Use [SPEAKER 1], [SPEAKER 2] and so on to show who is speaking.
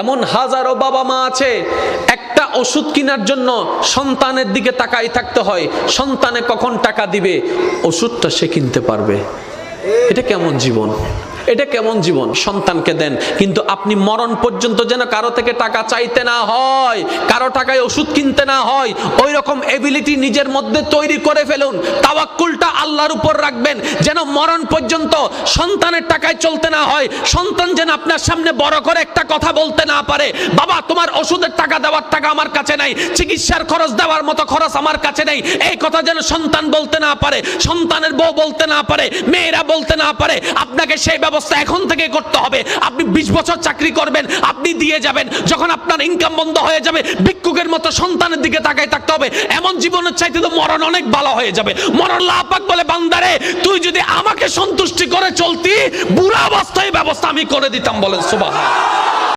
[SPEAKER 1] এমন হাজারো বাবা মা আছে, একটা ওষুধ কেনার জন্য সন্তানের দিকে তাকাই থাকতে হয়, সন্তানে কখন টাকা দিবে ওষুধটা সে কিনতে পারবে। এটা কেমন জীবন? এটা কেমন জীবন? সন্তানকে দেন, কিন্তু আপনি মরণ পর্যন্ত যেন কারো থেকে টাকা চাইতে না হয়, কারো টাকায় ওষুধ কিনতে না হয়, ওই রকম এবিলিটি নিজের মধ্যে তৈরি করে ফেলুন। তাওয়াক্কুলটা আল্লাহর উপর রাখবেন, যেন মরণ পর্যন্ত সন্তানের টাকায় চলতে না হয়। সন্তান যেন আপনার সামনে বড় করে একটা কথা বলতে না পারে, বাবা তোমার ওষুধের টাকা দেওয়ার টাকা আমার কাছে নাই, চিকিৎসার খরচ দেওয়ার মতো খরচ আমার কাছে নেই, এই কথা যেন সন্তান বলতে না পারে, সন্তানের বউ বলতে না পারে, মেয়েরা বলতে না পারে। আপনাকে সেই ব্যবস্থা এখন থেকে করতে হবে। আপনি 20 বছর চাকরি করবেন, আপনি দিয়ে যাবেন, যখন আপনার ইনকাম বন্ধ হয়ে যাবে ভিক্ষুকের মতো সন্তানের দিকে তাকাই থাকতে হবে। এমন জীবনের চাইতে তো মরণ অনেক ভালো হয়ে যাবে। মরণ আল্লাহ পাক বলে, বান্দারে তুই যদি আমাকে সন্তুষ্টি করে চলতি, বুড়া অবস্থায় ব্যবস্থা আমি করে দিতাম। বলেন সুবহানাল্লাহ।